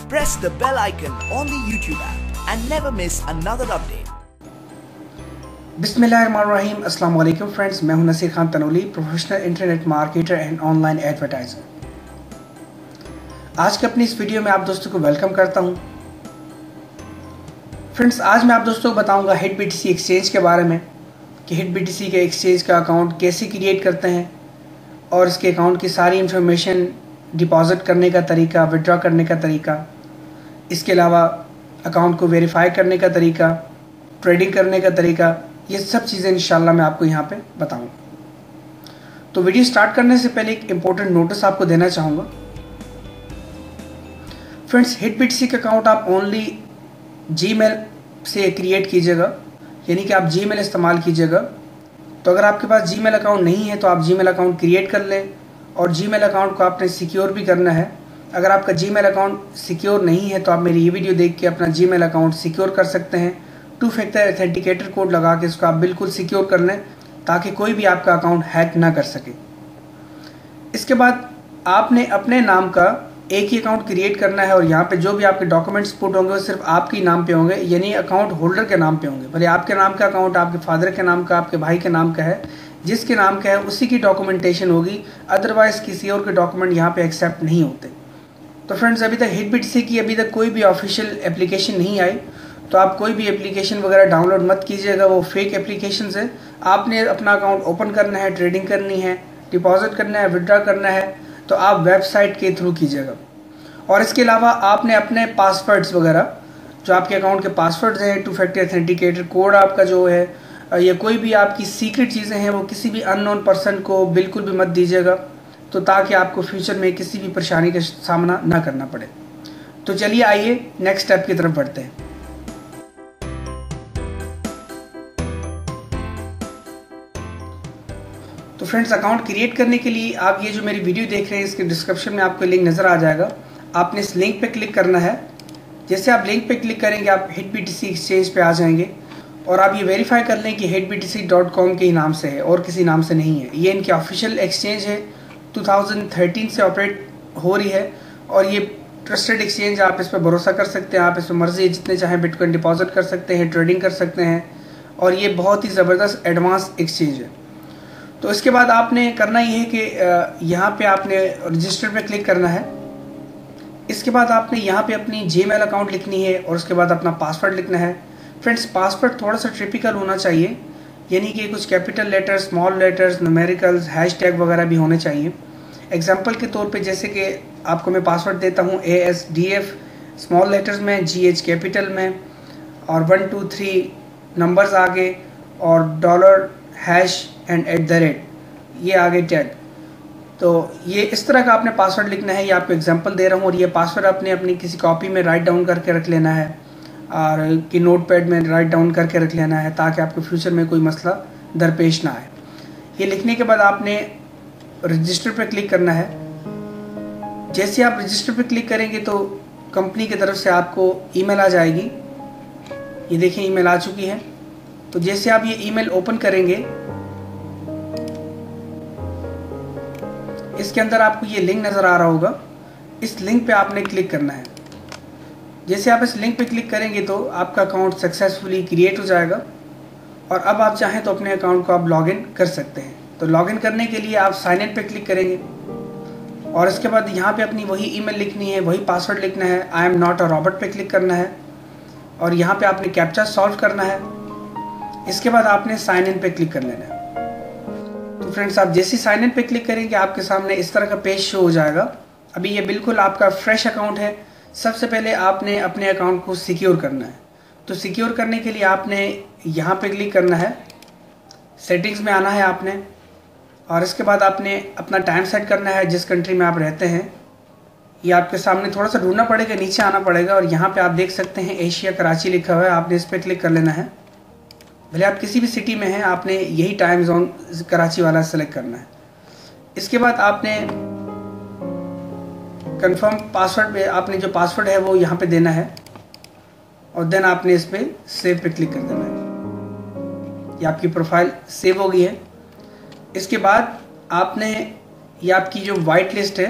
press the bell icon on the YouTube app and never miss another update. बिस्मिल्लाहिर्रहमानिर्रहीम। अस्सलाम वालेकुम friends, मैं हूं Naseer Khan Tanoli, professional internet marketer and online advertiser. आज के अपनी इस वीडियो में आप दोस्तों को वेलकम करता हूं। फ्रेंड्स, आज मैं आप दोस्तों को बताऊंगा हिट बीटीसी एक्सचेंज के बारे में कि हिट बीटीसी के एक्सचेंज का अकाउंट कैसे क्रिएट करते हैं और इसके अकाउंट की सारी इंफॉर्मेशन, डिपॉजिट करने का तरीका, विड्रॉ करने का तरीका, इसके अलावा अकाउंट को वेरीफाई करने का तरीका, ट्रेडिंग करने का तरीका, ये सब चीज़ें इंशाल्लाह मैं आपको यहाँ पे बताऊँगा। तो वीडियो स्टार्ट करने से पहले एक इम्पोर्टेंट नोटिस आपको देना चाहूँगा। फ्रेंड्स, हिट बीटीसी का अकाउंट आप ओनली जीमेल से क्रिएट कीजिएगा, यानी कि आप जीमेल इस्तेमाल कीजिएगा। तो अगर आपके पास जीमेल अकाउंट नहीं है तो आप जीमेल अकाउंट क्रिएट कर लें, और जीमेल अकाउंट को आपने सिक्योर भी करना है। अगर आपका जीमेल अकाउंट सिक्योर नहीं है तो आप मेरी ये वीडियो देख के अपना जीमेल अकाउंट सिक्योर कर सकते हैं। 2 फैक्टर ऑथेंटिकेटर कोड लगा के इसको आप बिल्कुल सिक्योर कर लें ताकि कोई भी आपका अकाउंट हैक ना कर सके। इसके बाद आपने अपने नाम का एक ही अकाउंट क्रिएट करना है और यहाँ पे जो भी आपके डॉक्यूमेंट्स पुट होंगे वो सिर्फ आपके नाम पे होंगे, यानी अकाउंट होल्डर के नाम पे होंगे। भले आपके नाम का अकाउंट आपके फादर के नाम का, आपके भाई के नाम का है, जिसके नाम का है उसी की डॉक्यूमेंटेशन होगी, अदरवाइज किसी और के डॉक्यूमेंट यहाँ पे एक्सेप्ट नहीं होते। तो फ्रेंड्स, अभी तक हिट बीटीसी की अभी तक कोई भी ऑफिशियल एप्लीकेशन नहीं आई, तो आप कोई भी एप्लीकेशन वगैरह डाउनलोड मत कीजिएगा, वो फेक एप्लीकेशन है। आपने अपना अकाउंट ओपन करना है, ट्रेडिंग करनी है, डिपॉजिट करना है, विड्रॉ करना है, तो आप वेबसाइट के थ्रू कीजिएगा। और इसके अलावा आपने अपने पासवर्ड्स वगैरह, जो आपके अकाउंट के पासवर्ड्स हैं, 2 फैक्टर ऑथेंटिकेटर कोड आपका जो है, या कोई भी आपकी सीक्रेट चीज़ें हैं, वो किसी भी अननोन पर्सन को बिल्कुल भी मत दीजिएगा, तो ताकि आपको फ्यूचर में किसी भी परेशानी का सामना ना करना पड़े। तो चलिए आइए नेक्स्ट स्टेप की तरफ बढ़ते हैं। तो फ्रेंड्स, अकाउंट क्रिएट करने के लिए आप ये जो मेरी वीडियो देख रहे हैं, इसके डिस्क्रिप्शन में आपको लिंक नज़र आ जाएगा। आपने इस लिंक पे क्लिक करना है। जैसे आप लिंक पे क्लिक करेंगे आप हिट बीटीसी एक्सचेंज पे आ जाएंगे और आप ये वेरीफाई कर लें कि hitbtc.com के ही नाम से है और किसी नाम से नहीं है। ये इनकी ऑफिशियल एक्सचेंज है, 2013 से ऑपरेट हो रही है और ये ट्रस्टेड एक्सचेंज, आप इस पर भरोसा कर सकते हैं। आप इस पर मर्जी जितने चाहें बिटकॉइन डिपॉजिट कर सकते हैं, ट्रेडिंग कर सकते हैं, और ये बहुत ही ज़बरदस्त एडवांस एक्सचेंज है। तो इसके बाद आपने करना ये है कि यहाँ पे आपने रजिस्टर पे क्लिक करना है। इसके बाद आपने यहाँ पे अपनी जीमेल अकाउंट लिखनी है और उसके बाद अपना पासवर्ड लिखना है। फ्रेंड्स, पासवर्ड थोड़ा सा टिपिकल होना चाहिए, यानी कि कुछ capital letters, small letters, numericals, hashtag वगैरह भी होने चाहिए। एग्जांपल के तौर पे जैसे कि आपको मैं पासवर्ड देता हूँ ASDF स्मॉल लेटर्स में, GH कैपिटल में, और 1 2 3 नंबर्स आगे, और डॉलर, हैश एंड @ ये आगे टैग। तो ये इस तरह का आपने पासवर्ड लिखना है। ये आपको एग्जांपल दे रहा हूँ, और ये पासवर्ड आपने अपनी किसी कॉपी में राइट डाउन करके रख लेना है और कि नोटपैड में राइट डाउन करके रख लेना है ताकि आपको फ्यूचर में कोई मसला दरपेश ना आए। ये लिखने के बाद आपने रजिस्टर पर क्लिक करना है। जैसे आप रजिस्टर पर क्लिक करेंगे तो कंपनी की तरफ से आपको ईमेल आ जाएगी। ये देखें, ईमेल आ चुकी है। तो जैसे आप ये ईमेल ओपन करेंगे, इसके अंदर आपको ये लिंक नज़र आ रहा होगा, इस लिंक पे आपने क्लिक करना है। जैसे आप इस लिंक पे क्लिक करेंगे तो आपका अकाउंट सक्सेसफुली क्रिएट हो जाएगा और अब आप चाहें तो अपने अकाउंट को आप लॉगिन कर सकते हैं। तो लॉगिन करने के लिए आप साइन इन पे क्लिक करेंगे और इसके बाद यहाँ पे अपनी वही ईमेल लिखनी है, वही पासवर्ड लिखना है। I am not a Robert पे क्लिक करना है और यहाँ पे आपने कैप्चा सॉल्व करना है। इसके बाद आपने साइन इन पे क्लिक कर लेना है। तो फ्रेंड्स, आप जैसे साइन इन पे क्लिक करेंगे आपके सामने इस तरह का पेज शो हो जाएगा। अभी ये बिल्कुल आपका फ्रेश अकाउंट है। सबसे पहले आपने अपने अकाउंट को सिक्योर करना है। तो सिक्योर करने के लिए आपने यहाँ पे क्लिक करना है, सेटिंग्स में आना है आपने, और इसके बाद आपने अपना टाइम सेट करना है जिस कंट्री में आप रहते हैं। ये आपके सामने थोड़ा सा ढूंढना पड़ेगा, नीचे आना पड़ेगा, और यहाँ पे आप देख सकते हैं एशिया कराची लिखा हुआ है, आपने इस पर क्लिक कर लेना है। भले आप किसी भी सिटी में हैं, आपने यही टाइम जोन कराची वाला सेलेक्ट करना है। इसके बाद आपने कंफर्म पासवर्ड पे, आपने जो पासवर्ड है वो यहाँ पे देना है और देन आपने इस पर सेव पे क्लिक कर देना है। ये आपकी प्रोफाइल सेव हो गई है। इसके बाद आपने, ये आपकी जो वाइट लिस्ट है,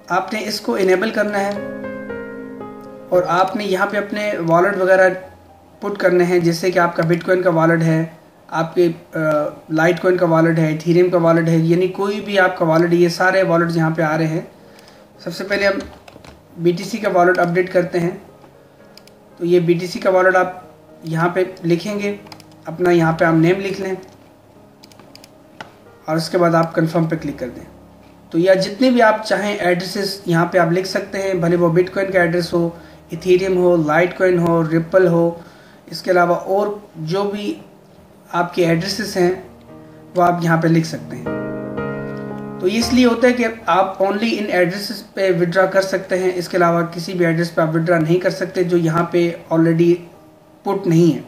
आपने इसको इनेबल करना है। और आपने यहाँ पे अपने वॉलेट वगैरह पुट करने हैं, जैसे कि आपका बिटकॉइन का वॉलेट है, आपके लाइटकॉइन का वॉलेट है, इथेरियम का वॉलेट है, यानी कोई भी आपका वॉलेट, ये सारे वॉलेट यहाँ पे आ रहे हैं। सबसे पहले हम BTC का वॉलेट अपडेट करते हैं। तो ये BTC का वॉलेट आप यहाँ पे लिखेंगे, अपना यहाँ पे आप नेम लिख लें और उसके बाद आप कंफर्म पे क्लिक कर दें। तो या जितने भी आप चाहें एड्रेसेस यहाँ पे आप लिख सकते हैं, भले वो बिटकॉइन का एड्रेस हो, इथेरियम हो, लाइटकॉइन हो, रिपल हो, इसके अलावा और जो भी आपके एड्रेसेस हैं वो आप यहाँ पे लिख सकते हैं। तो इसलिए होता है कि आप ओनली इन एड्रेसेस पे विड्रा कर सकते हैं, इसके अलावा किसी भी एड्रेस पे आप विड्रा नहीं कर सकते जो यहाँ पे ऑलरेडी पुट नहीं है।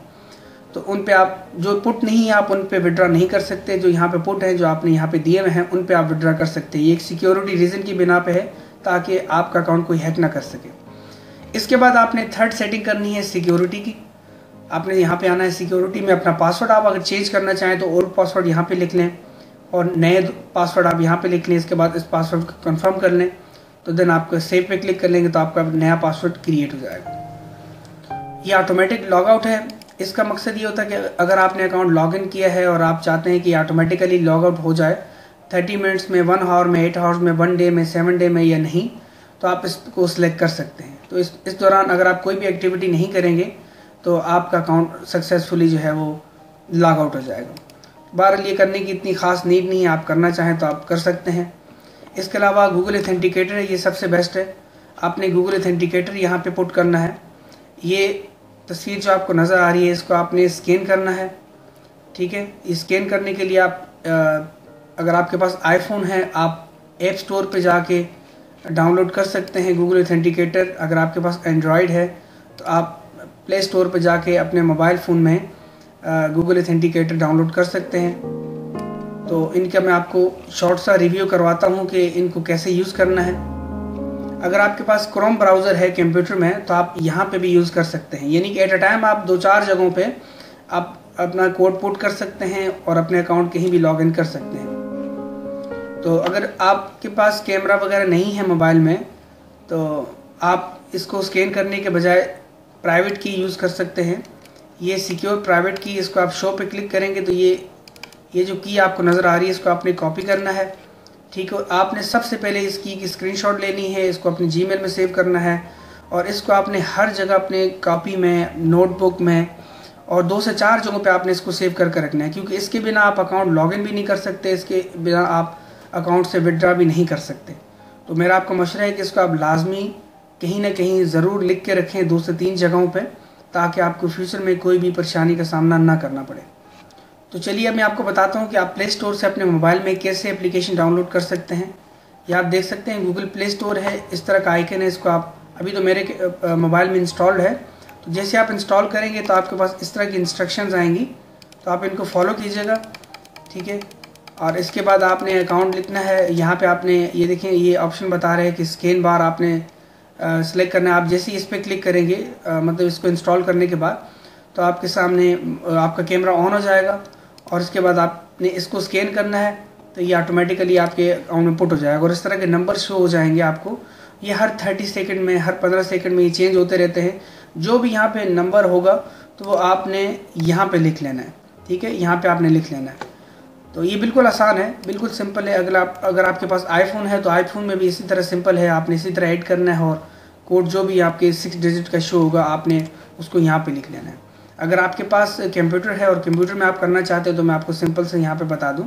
तो उन पे आप जो पुट नहीं है आप उन पे विड्रा नहीं कर सकते, जो यहाँ पे पुट है जो आपने यहाँ पे दिए हुए हैं उन पे आप विड्रा कर सकते हैं। ये एक सिक्योरिटी रीज़न की बिना पे है ताकि आपका अकाउंट कोई हैक ना कर सके। इसके बाद आपने थर्ड सेटिंग करनी है सिक्योरिटी की। आपने यहाँ पे आना है सिक्योरिटी में, अपना पासवर्ड आप अगर चेंज करना चाहें तो ओल्ड पासवर्ड यहाँ पे लिख लें और नए पासवर्ड आप यहाँ पे लिख लें। इसके बाद इस पासवर्ड को कंफर्म कर लें, तो देन आपको सेव पे क्लिक कर लेंगे तो आपका नया पासवर्ड क्रिएट हो जाएगा। ये ऑटोमेटिक लॉग आउट है। इसका मकसद ये होता है कि अगर आपने अकाउंट लॉग इन किया है और आप चाहते हैं कि ऑटोमेटिकली लॉग आउट हो जाए 30 मिनट्स में, 1 आवर में, 8 आवर्स में, 1 डे में, 7 डे में या नहीं, तो आप इसको सिलेक्ट कर सकते हैं। तो इस दौरान अगर आप कोई भी एक्टिविटी नहीं करेंगे तो आपका अकाउंट सक्सेसफुली जो है वो लॉग आउट हो जाएगा। बहरहाल ये करने की इतनी ख़ास नीड नहीं है, आप करना चाहें तो आप कर सकते हैं। इसके अलावा गूगल ऑथेंटिकेटर है, ये सबसे बेस्ट है। आपने गूगल ऑथेंटिकेटर यहाँ पे पुट करना है। ये तस्वीर जो आपको नज़र आ रही है इसको आपने स्कैन करना है, ठीक है। स्कैन करने के लिए आप अगर आपके पास आईफोन है आप ऐप स्टोर पे जाके डाउनलोड कर सकते हैं गूगल ऑथेंटिकेटर। अगर आपके पास एंड्रॉयड है तो आप प्ले स्टोर पे जाके अपने मोबाइल फ़ोन में गूगल ऑथेंटिकेटर डाउनलोड कर सकते हैं। तो इनका मैं आपको शॉर्ट सा रिव्यू करवाता हूँ कि इनको कैसे यूज़ करना है। अगर आपके पास क्रोम ब्राउज़र है कंप्यूटर में तो आप यहाँ पे भी यूज़ कर सकते हैं, यानी कि एट अ टाइम आप 2-4 जगहों पे आप अपना कोड पुट कर सकते हैं और अपने अकाउंट कहीं भी लॉग इन कर सकते हैं। तो अगर आपके पास कैमरा वगैरह नहीं है मोबाइल में तो आप इसको स्कैन करने के बजाय प्राइवेट की यूज़ कर सकते हैं। ये सिक्योर प्राइवेट की, इसको आप शो पे क्लिक करेंगे तो ये जो की आपको नज़र आ रही है इसको आपने कॉपी करना है, ठीक है। आपने सबसे पहले इस की की स्क्रीनशॉट लेनी है, इसको अपने जीमेल में सेव करना है और इसको आपने हर जगह अपने कॉपी में, नोटबुक में और 2 से 4 जगहों पे आपने इसको सेव करके रखना है, क्योंकि इसके बिना आप अकाउंट लॉगिन भी नहीं कर सकते, इसके बिना आप अकाउंट से विड्रा भी नहीं कर सकते। तो मेरा आपको मशवरा है कि इसको आप लाजमी कहीं ना कहीं ज़रूर लिख के रखें 2 से 3 जगहों पे, ताकि आपको फ्यूचर में कोई भी परेशानी का सामना ना करना पड़े। तो चलिए अब मैं आपको बताता हूँ कि आप प्ले स्टोर से अपने मोबाइल में कैसे एप्लीकेशन डाउनलोड कर सकते हैं। या आप देख सकते हैं गूगल प्ले स्टोर है, इस तरह का आइकन है, इसको आप अभी तो मेरे मोबाइल में इंस्टॉल्ड है। तो जैसे आप इंस्टॉल करेंगे तो आपके पास इस तरह की इंस्ट्रक्शंस आएंगी, तो आप इनको फॉलो कीजिएगा, ठीक है। और इसके बाद आपने अकाउंट लिखना है। यहाँ पे आपने ये देखें ये ऑप्शन बता रहे हैं कि स्कैन बार आपने सेलेक्ट करना है। आप जैसे ही इस पर क्लिक करेंगे मतलब इसको इंस्टॉल करने के बाद तो आपके सामने आपका कैमरा ऑन हो जाएगा और इसके बाद आपने इसको स्कैन करना है तो ये ऑटोमेटिकली आपके अकाउंट में पुट हो जाएगा और इस तरह के नंबर शो हो जाएंगे आपको। ये हर 30 सेकंड में, हर 15 सेकंड में ये चेंज होते रहते हैं। जो भी यहाँ पे नंबर होगा तो वो आपने यहाँ पे लिख लेना है, ठीक है, यहाँ पे आपने लिख लेना है। तो ये बिल्कुल आसान है, बिल्कुल सिंपल है। अगर आपके पास आईफोन है तो आईफोन में भी इसी तरह सिंपल है, आपने इसी तरह ऐड करना है और कोड जो भी आपके 6 डिजिट का शो होगा आपने उसको यहाँ पे लिख लेना है। अगर आपके पास कंप्यूटर है और कंप्यूटर में आप करना चाहते हो तो मैं आपको सिंपल से यहाँ पे बता दूँ।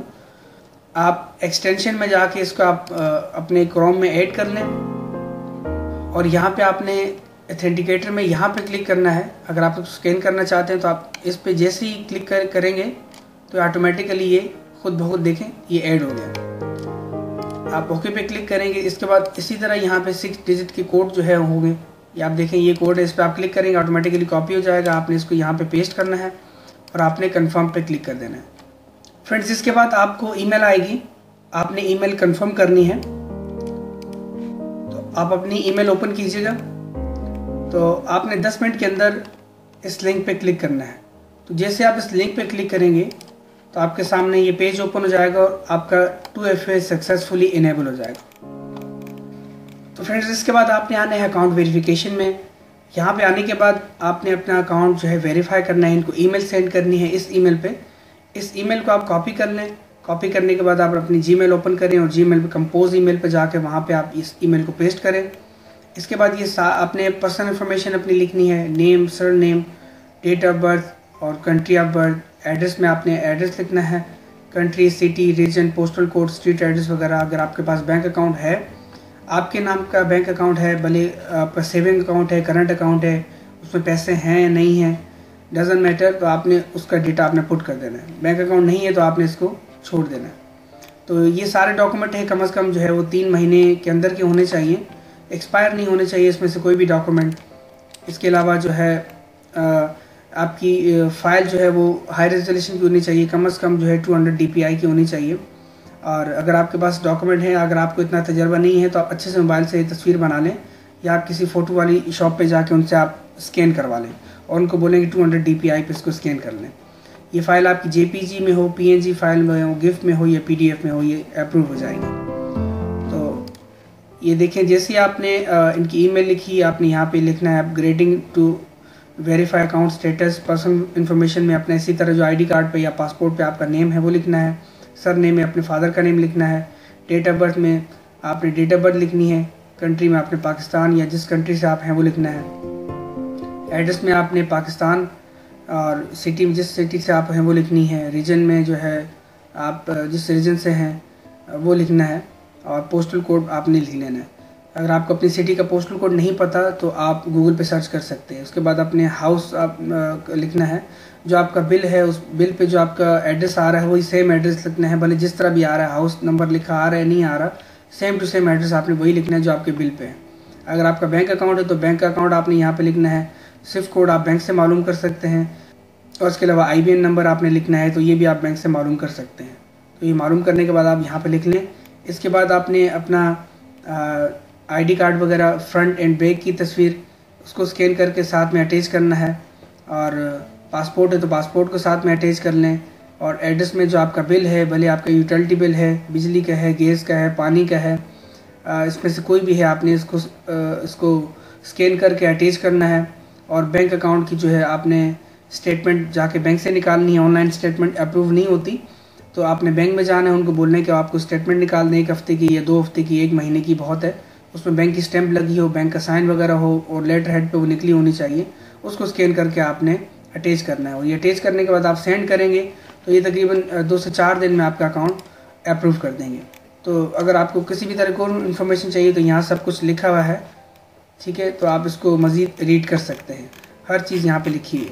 आप एक्सटेंशन में जाके इसको आप अपने क्रोम में ऐड कर लें और यहाँ पे आपने ऑथेंटिकेटर में यहाँ पे क्लिक करना है। अगर आप स्कैन करना चाहते हैं तो आप इस पे जैसे ही क्लिक करेंगे तो ऑटोमेटिकली ये खुद ब खुद देखें ये ऐड हो गया। आप ओके पे क्लिक करेंगे। इसके बाद इसी तरह यहाँ पे 6 डिजिट के कोड जो है होंगे, ये आप देखें ये कोड है, इस पर आप क्लिक करेंगे ऑटोमेटिकली कॉपी हो जाएगा। आपने इसको यहाँ पे पेस्ट करना है और आपने कंफर्म पे क्लिक कर देना है। फ्रेंड्स इसके बाद आपको ईमेल आएगी, आपने ईमेल कंफर्म करनी है। तो आप अपनी ईमेल ओपन कीजिएगा। तो आपने 10 मिनट के अंदर इस लिंक पे क्लिक करना है। तो जैसे आप इस लिंक पे क्लिक करेंगे तो आपके सामने ये पेज ओपन हो जाएगा और आपका 2FA सक्सेसफुली इनेबल हो जाएगा। तो फ्रेंड्स इसके बाद आपने आना है अकाउंट वेरिफिकेशन में। यहाँ पे आने के बाद आपने अपना अकाउंट जो है वेरीफाई करना है, इनको ईमेल सेंड करनी है इस ईमेल पे। इस ईमेल को आप कॉपी कर लें। कॉपी करने के बाद आप अपनी जीमेल ओपन करें और जीमेल पे कंपोज ईमेल पे जाके वहाँ पे आप इस ईमेल को पेस्ट करें। इसके बाद ये आपने पर्सनल इन्फॉर्मेशन अपनी लिखनी है, name, surname, date of birth और कंट्री ऑफ बर्थ। एड्रेस में आपने एड्रेस लिखना है, country, city, region, postal code, street address वगैरह। अगर आपके पास बैंक अकाउंट है, आपके नाम का बैंक अकाउंट है, भले आपका सेविंग अकाउंट है, करंट अकाउंट है, उसमें पैसे हैं नहीं हैं, डजेंट मैटर, तो आपने उसका डेटा आपने पुट कर देना है। बैंक अकाउंट नहीं है तो आपने इसको छोड़ देना है। तो ये सारे डॉक्यूमेंट है कम से कम जो है वो 3 महीने के अंदर के होने चाहिए, एक्सपायर नहीं होने चाहिए इसमें से कोई भी डॉक्यूमेंट। इसके अलावा जो है आपकी फ़ाइल जो है वो हाई रेजोल्यूशन की होनी चाहिए, कम से कम जो है 200 DPI की होनी चाहिए। और अगर आपके पास डॉक्यूमेंट है, अगर आपको इतना तजर्बा नहीं है तो आप अच्छे से मोबाइल से तस्वीर बना लें या आप किसी फ़ोटो वाली शॉप पे जाके उनसे आप स्कैन करवा लें और उनको बोलें कि 200 DPI पे इसको स्कैन कर लें। ये फ़ाइल आपकी JPG में हो, PNG फाइल में हो, गिफ में हो या PDF में हो, ये अप्रूव हो जाएगी। तो ये देखें, जैसे आपने इनकी ईमेल लिखी, आपने यहाँ पे लिखना है upgrading to verify account status. Personal information में अपने इसी तरह जो ID कार्ड पे या पासपोर्ट पे आपका नेम है वो लिखना है, सर नेम में अपने फादर का नेम लिखना है, डेट ऑफ बर्थ में आपने डेट ऑफ बर्थ लिखनी है, कंट्री में आपने पाकिस्तान या जिस कंट्री से आप हैं वो लिखना है, एड्रेस में आपने पाकिस्तान और सिटी में जिस सिटी से आप हैं वो लिखनी है, रीजन में जो है आप जिस रीजन से हैं वो लिखना है और पोस्टल कोड आपने लिख लेना है। अगर आपको अपनी सिटी का पोस्टल कोड नहीं पता तो आप गूगल पे सर्च कर सकते हैं। उसके बाद अपने हाउस आप लिखना है, जो आपका बिल है उस बिल पे जो आपका एड्रेस आ रहा है वही सेम एड्रेस लिखना है, भले जिस तरह भी आ रहा है, हाउस नंबर लिखा आ रहा है नहीं आ रहा, सेम टू सेम एड्रेस आपने वही लिखना है जो आपके बिल पे है। अगर आपका बैंक अकाउंट है तो बैंक अकाउंट आपने यहाँ पे लिखना है, स्विफ्ट कोड आप बैंक से मालूम कर सकते हैं और उसके अलावा IBN नंबर आपने लिखना है, तो ये भी आप बैंक से मालूम कर सकते हैं। तो ये मालूम करने के बाद आप यहाँ पे लिख लें। इसके बाद आपने अपना ID कार्ड वगैरह फ्रंट एंड बैक की तस्वीर उसको स्कैन करके साथ में अटैच करना है और पासपोर्ट है तो पासपोर्ट को साथ में अटैच कर लें और एड्रेस में जो आपका बिल है, भले आपका यूटिलिटी बिल है, बिजली का है, गैस का है, पानी का है, इसमें से कोई भी है, आपने इसको स्कैन करके अटैच करना है। और बैंक अकाउंट की जो है आपने स्टेटमेंट जाके बैंक से निकालनी है। ऑनलाइन स्टेटमेंट अप्रूव नहीं होती, तो आपने बैंक में जाना है, उनको बोलना है कि आपको स्टेटमेंट निकाल दें 1 हफ्ते की या 2 हफ्ते की, 1 महीने की बहुत है, उसमें बैंक की स्टैंप लगी हो, बैंक का साइन वगैरह हो और लेटर हेड पे वो निकली होनी चाहिए, उसको स्कैन करके आपने अटैच करना है। और ये अटैच करने के बाद आप सेंड करेंगे तो ये तकरीबन 2 से 4 दिन में आपका अकाउंट अप्रूव कर देंगे। तो अगर आपको किसी भी तरह को इन्फॉर्मेशन चाहिए तो यहाँ सब कुछ लिखा हुआ है, ठीक है, तो आप इसको मज़ीद रीड कर सकते हैं, हर चीज़ यहाँ पे लिखी है।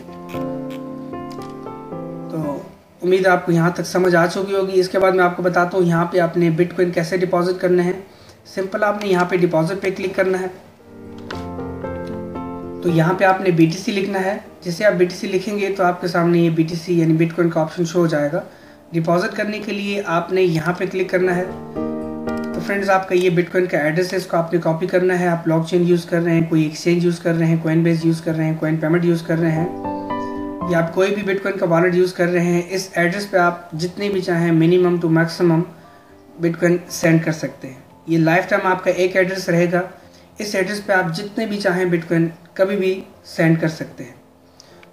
तो उम्मीद है आपको यहाँ तक समझ आ चुकी होगी। इसके बाद मैं आपको बताता हूँ यहाँ पे आपने बिटकॉइन कैसे डिपॉजिट करने हैं। सिंपल, आपने यहाँ पे डिपॉजिट पे क्लिक करना है, तो यहाँ पे आपने BTC लिखना है। जैसे आप BTC लिखेंगे तो आपके सामने ये BTC यानी बिटकॉइन का ऑप्शन शो हो जाएगा। डिपॉजिट करने के लिए आपने यहाँ पे क्लिक करना है। तो फ्रेंड्स, आपका ये बिटकॉइन का एड्रेस है, इसको आपने कॉपी करना है। आप ब्लॉकचेन यूज़ कर रहे हैं, कोई एक्सचेंज यूज़ कर रहे हैं, कोइनबेस यूज़ कर रहे हैं, कोइन पेमेंट यूज़ कर रहे हैं, या आप कोई भी बिटकॉइन का वॉलेट यूज़ कर रहे हैं, इस एड्रेस पे आप जितने भी चाहें minimum to maximum bitcoin send कर सकते हैं। ये लाइफ टाइम आपका एक एड्रेस रहेगा, इस एड्रेस पे आप जितने भी चाहें बिटकॉइन कभी भी सेंड कर सकते हैं।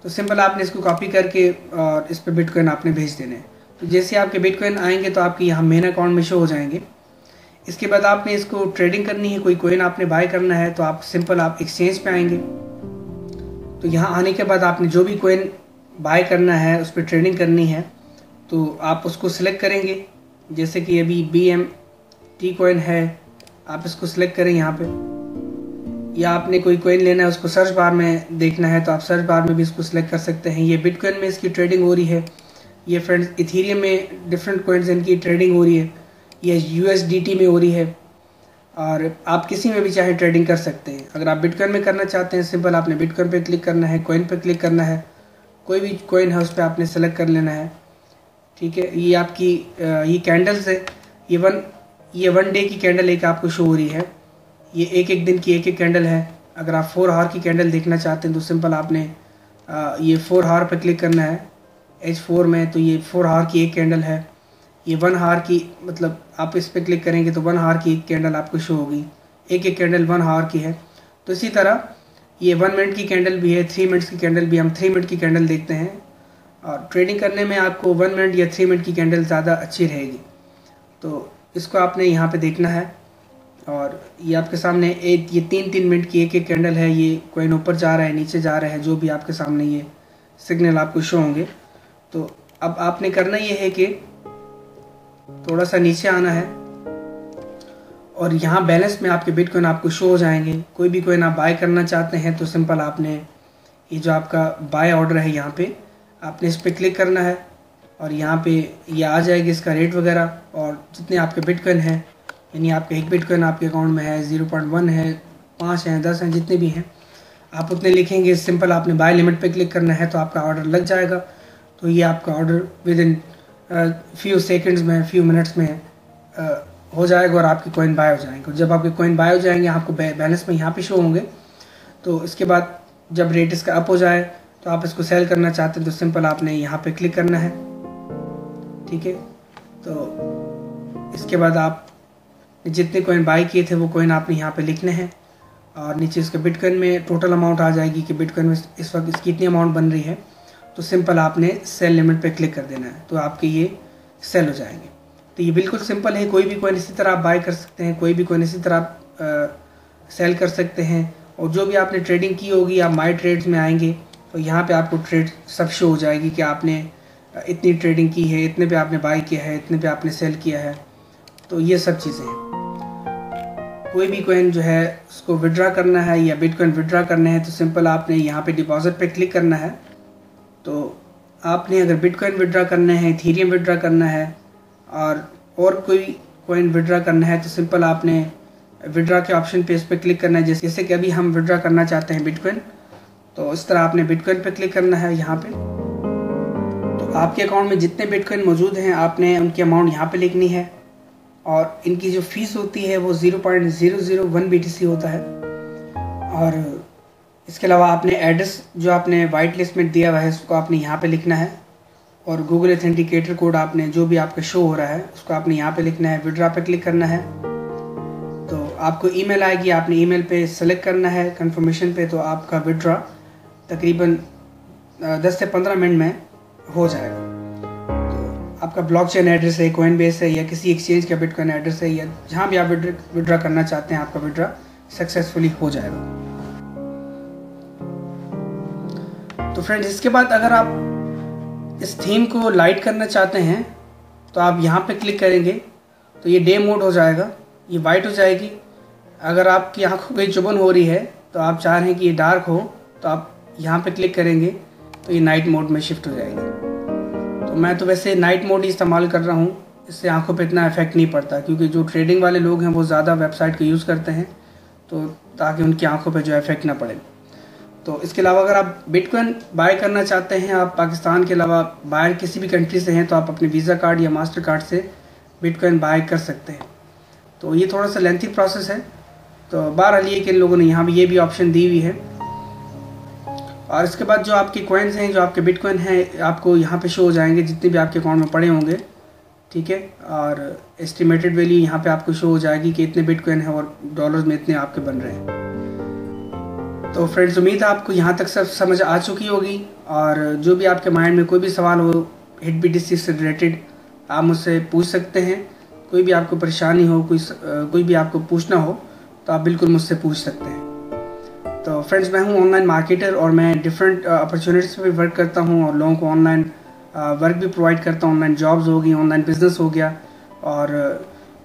तो सिंपल, आपने इसको कॉपी करके और इस पर बिटकॉइन आपने भेज देने हैं। तो जैसे आपके बिटकॉइन आएंगे तो आपके यहाँ मेन अकाउंट में शो हो जाएंगे। इसके बाद आपने इसको ट्रेडिंग करनी है, कोई कोइन आपने बाय करना है तो आप सिंपल आप एक्सचेंज पे आएंगे। तो यहाँ आने के बाद आपने जो भी कोइन बाय करना है उस पर ट्रेडिंग करनी है तो आप उसको सिलेक्ट करेंगे। जैसे कि अभी BMT कोइन है, आप इसको सिलेक्ट करें यहाँ पे, या आपने कोई कोइन लेना है उसको सर्च बार में देखना है तो आप सर्च बार में भी इसको सिलेक्ट कर सकते हैं। ये बिटकॉइन में इसकी ट्रेडिंग हो रही है। ये फ्रेंड्स इथीरियम में डिफरेंट कोइंस इनकी ट्रेडिंग हो रही है, ये USDT में हो रही है और आप किसी में भी चाहे ट्रेडिंग कर सकते हैं। अगर आप बिटकॉइन में करना चाहते हैं, सिंपल आपने बिटकॉइन पे क्लिक करना है, कोइन पे क्लिक करना है, कोई भी कोइन है उस पर आपने सेलेक्ट कर लेना है, ठीक है। ये आपकी ये कैंडल्स है, ये वन डे की कैंडल एक आपको शो हो रही है, ये एक दिन की एक कैंडल है। अगर आप 4 आवर की कैंडल देखना चाहते हैं तो सिंपल आपने ये 4 आवर पे क्लिक करना है H4 में, तो ये 4 आवर की एक कैंडल है। ये 1 आवर की, मतलब आप इस पर क्लिक करेंगे तो 1 आवर की एक कैंडल आपको शो होगी, एक कैंडल 1 आवर की है। तो इसी तरह ये 1 मिनट की कैंडल भी है, 3 मिनट्स की कैंडल भी। हम 3 मिनट की कैंडल देखते हैं और ट्रेडिंग करने में आपको 1 मिनट या 3 मिनट की कैंडल ज़्यादा अच्छी रहेगी। तो इसको आपने यहाँ पे देखना है और ये आपके सामने ये 3-3 मिनट की एक कैंडल है। ये कॉइन ऊपर जा रहा है, नीचे जा रहा है, जो भी आपके सामने ये सिग्नल आपको शो होंगे। तो अब आपने करना ये है कि थोड़ा सा नीचे आना है और यहाँ बैलेंस में आपके बिटकॉइन आपको शो हो जाएंगे। कोई भी कॉइन आप बाय करना चाहते हैं तो सिंपल आपने ये जो आपका बाय ऑर्डर है यहाँ पे आपने इस पर क्लिक करना है और यहाँ पे ये आ जाएगी इसका रेट वगैरह और जितने आपके बिटकॉइन हैं, यानी आपके एक बिटकॉइन आपके अकाउंट में है, 0.1 है, 5 हैं, 10 हैं, जितने भी हैं आप उतने लिखेंगे। सिंपल आपने बाय लिमिट पे क्लिक करना है तो आपका ऑर्डर लग जाएगा। तो ये आपका order with in few seconds में, फ्यू मिनट्स में हो जाएगा और आपके कॉइन बाय हो जाएंगे। जब आपके कॉइन बाय हो जाएंगे आपको बैलेंस में यहाँ पे शो होंगे। तो इसके बाद जब रेट इसका अप हो जाए तो आप इसको सेल करना चाहते हैं तो सिंपल आपने यहाँ पे क्लिक करना है, ठीक है। तो इसके बाद आप जितने कॉइन बाय किए थे वो कॉइन आपने यहाँ पे लिखने हैं और नीचे इसके बिटकॉइन में टोटल अमाउंट आ जाएगी कि बिटकॉइन में इस वक्त इसकी इतनी अमाउंट बन रही है। तो सिंपल आपने सेल लिमिट पे क्लिक कर देना है तो आपके ये सेल हो जाएंगे। तो ये बिल्कुल सिंपल है। कोई भी कॉइन इसी तरह आप बाय कर सकते हैं, कोई भी कॉइन इसी तरह आप सेल कर सकते हैं। और जो भी आपने ट्रेडिंग की होगी आप माई ट्रेड्स में आएंगे तो यहाँ पे आपको ट्रेड सब शो हो जाएगी कि आपने इतनी ट्रेडिंग की है, इतने पे आपने बाय किया है, इतने पे आपने सेल किया है। तो ये सब चीज़ें हैं। कोई भी कॉइन जो है उसको विड्रा करना है या बिटकॉइन विड्रा करना है तो सिंपल आपने यहाँ पे डिपॉजिट पे क्लिक करना है। तो आपने अगर बिटकॉइन विड्रा करना है, इथेरियम विड्रा करना है और कोई कॉइन विड्रा करना है तो सिंपल आपने विड्रा के ऑप्शन पे इस पर क्लिक करना है। जैसे कि अभी हम विड्रा करना चाहते हैं बिटकॉइन, तो इस तरह आपने बिटकॉइन पे क्लिक करना है यहाँ पे। तो आपके अकाउंट में जितने बिटकॉइन मौजूद हैं आपने उनकी अमाउंट यहाँ पे लिखनी है और इनकी जो फीस होती है वो 0.001 BTC होता है। और इसके अलावा आपने एड्रेस जो आपने वाइट लिस्ट में दिया हुआ है उसको आपने यहाँ पे लिखना है और गूगल ऑथेंटिकेटर कोड आपने जो भी आपका शो हो रहा है उसको आपने यहाँ पे लिखना है। विड्रा पे क्लिक करना है तो आपको ईमेल आएगी, आपने ईमेल पे सेलेक्ट करना है कंफर्मेशन पे। तो आपका विड्रा तकरीबन 10 से 15 मिनट में हो जाएगा। तो आपका ब्लॉकचेन एड्रेस है, कॉइनबेस है या किसी एक्सचेंज का बिटकॉइन एड्रेस है या जहाँ भी आप विड्रा करना चाहते हैं आपका विड्रा सक्सेसफुली हो जाएगा। तो फ्रेंड्स इसके बाद अगर आप इस थीम को लाइट करना चाहते हैं तो आप यहाँ पे क्लिक करेंगे तो ये डे मोड हो जाएगा, ये वाइट हो जाएगी। अगर आपकी आंखों में चुभन हो रही है तो आप चाह रहे हैं कि ये डार्क हो तो आप यहाँ पे क्लिक करेंगे तो ये नाइट मोड में शिफ्ट हो जाएगी। तो मैं तो वैसे नाइट मोड ही इस्तेमाल कर रहा हूँ, इससे आंखों पे इतना इफेक्ट नहीं पड़ता क्योंकि जो ट्रेडिंग वाले लोग हैं वो ज़्यादा वेबसाइट का यूज़ करते हैं तो ताकि उनकी आंखों पे जो इफेक्ट ना पड़े। तो इसके अलावा अगर आप बिटकॉइन बाय करना चाहते हैं, आप पाकिस्तान के अलावा बाहर किसी भी कंट्री से हैं तो आप अपने वीज़ा कार्ड या मास्टर कार्ड से बिटकॉइन बाय कर सकते हैं। तो ये थोड़ा सा लेंथी प्रोसेस है। तो बहरहाल ये कि इन लोगों ने यहाँ भी ये भी ऑप्शन दी हुई है। और इसके बाद जो आपके कॉइन्स हैं, जो आपके बिटकॉइन हैं, आपको यहाँ पे शो हो जाएंगे जितने भी आपके अकाउंट में पड़े होंगे, ठीक है। और एस्टिमेटेड वैल्यू यहाँ पे आपको शो हो जाएगी कि इतने बिटकॉइन है और डॉलर्स में इतने आपके बन रहे हैं। तो फ्रेंड्स उम्मीद है आपको यहाँ तक सब समझ आ चुकी होगी और जो भी आपके माइंड में कोई भी सवाल हो HitBTC से रिलेटेड आप मुझसे पूछ सकते हैं। कोई भी आपको परेशानी हो, कोई भी आपको पूछना हो तो आप बिल्कुल मुझसे पूछ सकते हैं। तो फ्रेंड्स मैं हूँ ऑनलाइन मार्केटर और मैं डिफरेंट अपॉर्चुनिटीज़ पे भी वर्क करता हूँ और लोगों को ऑनलाइन वर्क भी प्रोवाइड करता हूँ। ऑनलाइन जॉब्स हो गई, ऑनलाइन बिजनेस हो गया। और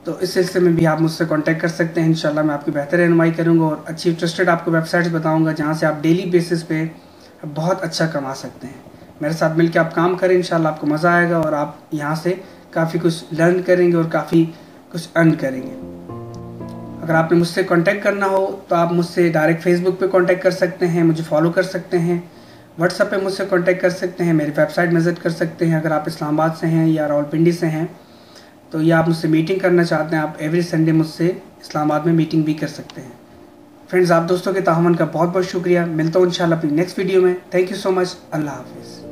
तो इस सिलसिले में भी आप मुझसे कांटेक्ट कर सकते हैं। इंशाल्लाह मैं आपकी बेहतर रहनुमाई करूँगा और अच्छी ट्रस्टेड आपको वेबसाइट्स बताऊँगा जहाँ से आप डेली बेसिस पे बहुत अच्छा कमा सकते हैं। मेरे साथ मिलकर आप काम करें, इंशाल्लाह आपको मज़ा आएगा और आप यहाँ से काफ़ी कुछ लर्न करेंगे और काफ़ी कुछ अर्न करेंगे। अगर आपने मुझसे कांटेक्ट करना हो तो आप मुझसे डायरेक्ट फेसबुक पे कांटेक्ट कर सकते हैं, मुझे फॉलो कर सकते हैं, व्हाट्सएप पे मुझसे कांटेक्ट कर सकते हैं, मेरी वेबसाइट विजिट कर सकते हैं। अगर आप इस्लामाबाद से हैं या रावलपिंडी से हैं तो ये आप मुझसे मीटिंग करना चाहते हैं, आप एवरी संडे मुझसे इस्लामाबाद में मीटिंग भी कर सकते हैं। फ्रेंड्स आप दोस्तों के ताउन का बहुत बहुत शुक्रिया। मिलता हूँ इंशाल्लाह अपनी नेक्स्ट वीडियो में। Thank you so much. अल्लाह हाफिज़।